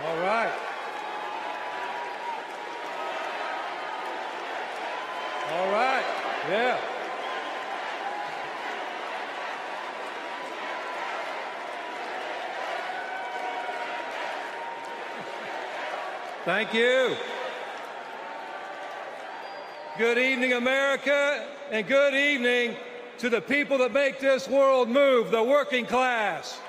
All right. All right. Yeah. Thank you. Good evening, America, and good evening to the people that make this world move, the working class.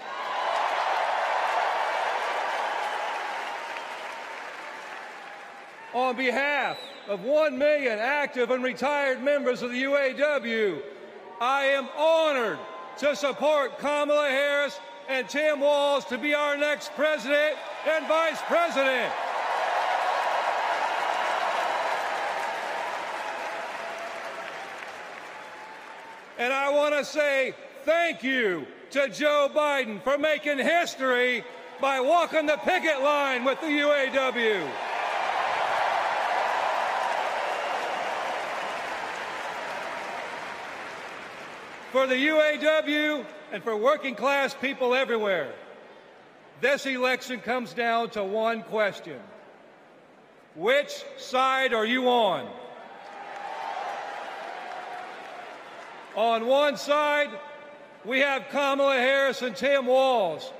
On behalf of 1 million active and retired members of the UAW, I am honored to support Kamala Harris and Tim Walz to be our next president and vice president. And I want to say thank you to Joe Biden for making history by walking the picket line with the UAW. For the UAW and for working class people everywhere, this election comes down to one question. Which side are you on? On one side, we have Kamala Harris and Tim Walz,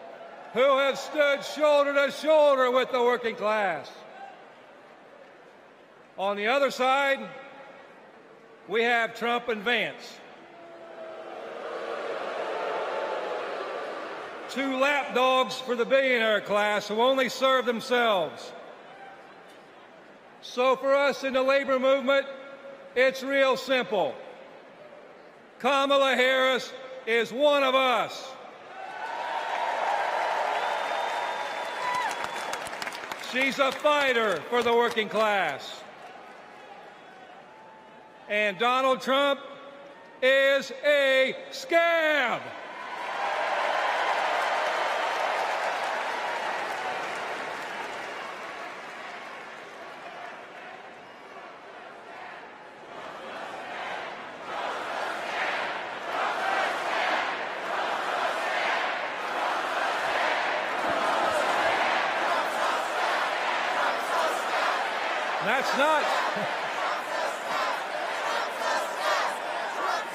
who have stood shoulder to shoulder with the working class. On the other side, we have Trump and Vance, two lapdogs for the billionaire class who only serve themselves. So for us in the labor movement, it's real simple. Kamala Harris is one of us. She's a fighter for the working class. And Donald Trump is a scab.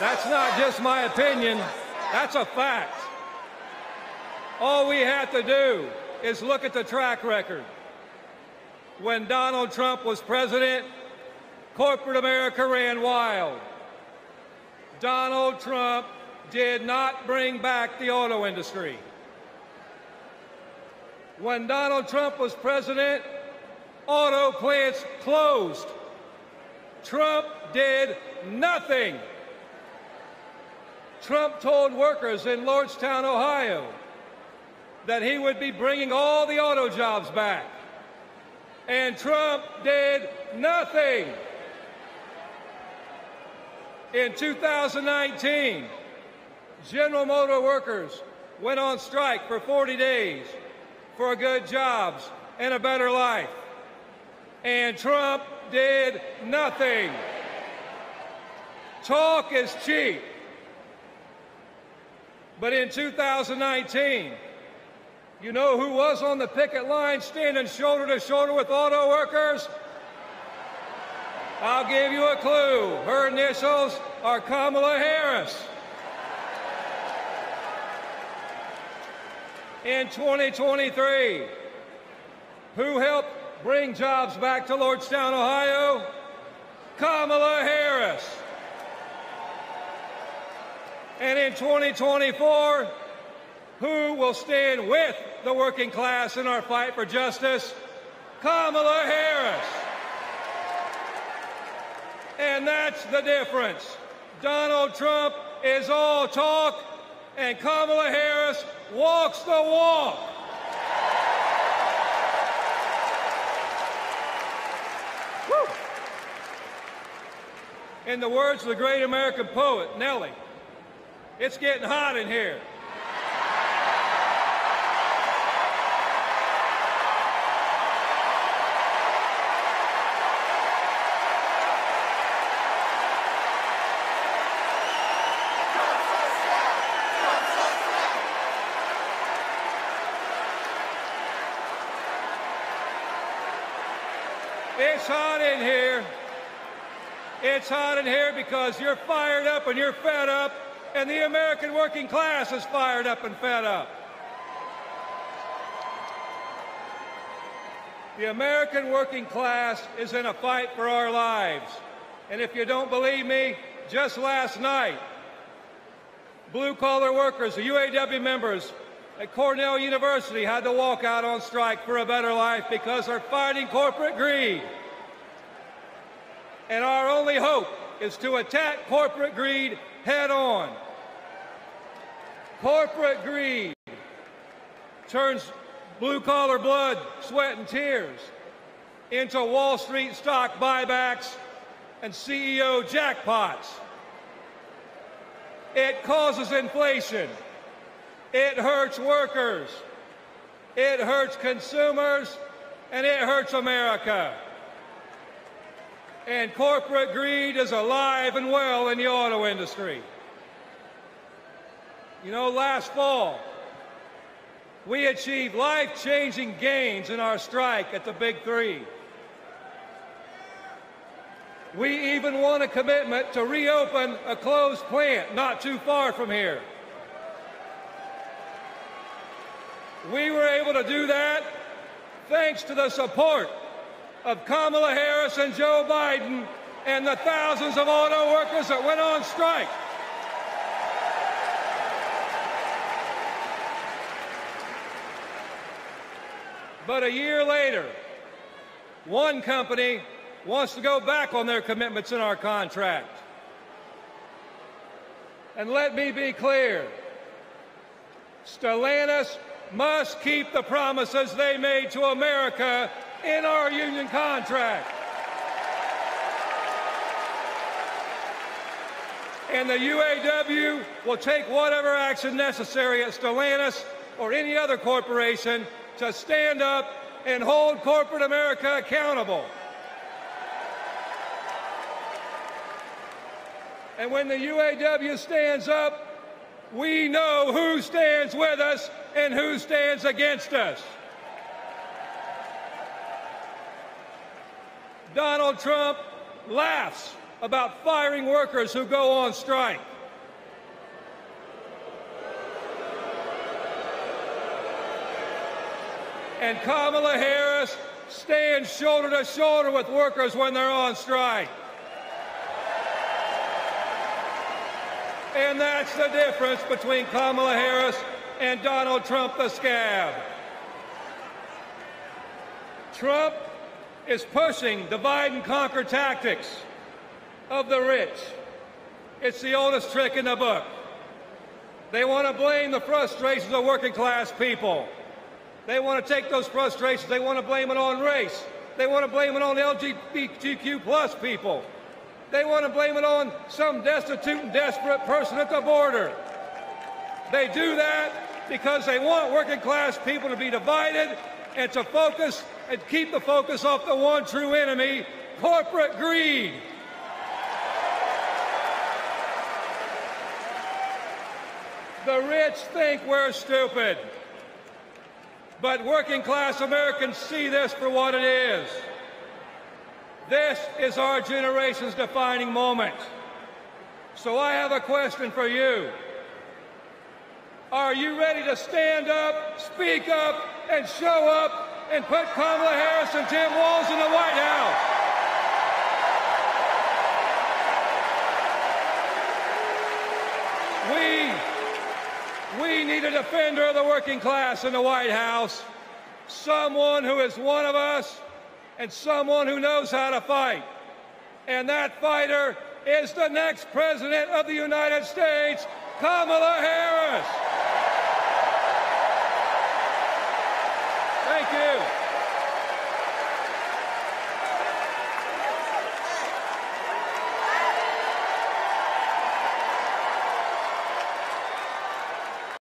That's not just my opinion, that's a fact. All we have to do is look at the track record. When Donald Trump was president, corporate America ran wild. Donald Trump did not bring back the auto industry. When Donald Trump was president, auto plants closed. Trump did nothing. Trump told workers in Lordstown, Ohio, that he would be bringing all the auto jobs back. And Trump did nothing. In 2019, General Motor workers went on strike for 40 days for good jobs and a better life. And Trump did nothing. Talk is cheap. But in 2019, you know who was on the picket line standing shoulder to shoulder with auto workers? I'll give you a clue. Her initials are Kamala Harris. In 2023, who helped bring jobs back to Lordstown, Ohio? Kamala Harris. And in 2024, who will stand with the working class in our fight for justice? Kamala Harris. And that's the difference. Donald Trump is all talk, and Kamala Harris walks the walk. Woo. In the words of the great American poet, Nelly, it's getting hot in here. It's hot in here. It's hot in here because you're fired up and you're fed up, and the American working class is fired up and fed up. The American working class is in a fight for our lives. And if you don't believe me, just last night, blue-collar workers, the UAW members at Cornell University had to walk out on strike for a better life because they're fighting corporate greed. And our only hope is to attack corporate greed head on. Corporate greed turns blue-collar blood, sweat, and tears into Wall Street stock buybacks and CEO jackpots. It causes inflation. It hurts workers. It hurts consumers, and it hurts America. And corporate greed is alive and well in the auto industry. You know, last fall, we achieved life-changing gains in our strike at the Big Three. We even won a commitment to reopen a closed plant not too far from here. We were able to do that thanks to the support of Kamala Harris and Joe Biden and the thousands of auto workers that went on strike. But a year later, one company wants to go back on their commitments in our contract. And let me be clear, Stellantis must keep the promises they made to America in our union contract. And the UAW will take whatever action necessary at Stellantis or any other corporation to stand up and hold corporate America accountable. And when the UAW stands up, we know who stands with us and who stands against us. Donald Trump laughs about firing workers who go on strike. And Kamala Harris stands shoulder to shoulder with workers when they're on strike. And that's the difference between Kamala Harris and Donald Trump, the scab. Trump is pushing divide and conquer tactics of the rich. It's the oldest trick in the book. They want to blame the frustrations of working class people. They want to take those frustrations, they want to blame it on race. They want to blame it on LGBTQ plus people. They want to blame it on some destitute and desperate person at the border. They do that because they want working class people to be divided and to focus and keep the focus off the one true enemy, corporate greed. The rich think we're stupid, but working class Americans see this for what it is. This is our generation's defining moment. So I have a question for you. Are you ready to stand up, speak up, and show up and put Kamala Harris and Tim Walz in the White House? We need a defender of the working class in the White House, someone who is one of us and someone who knows how to fight. And that fighter is the next President of the United States, Kamala Harris. Thank you.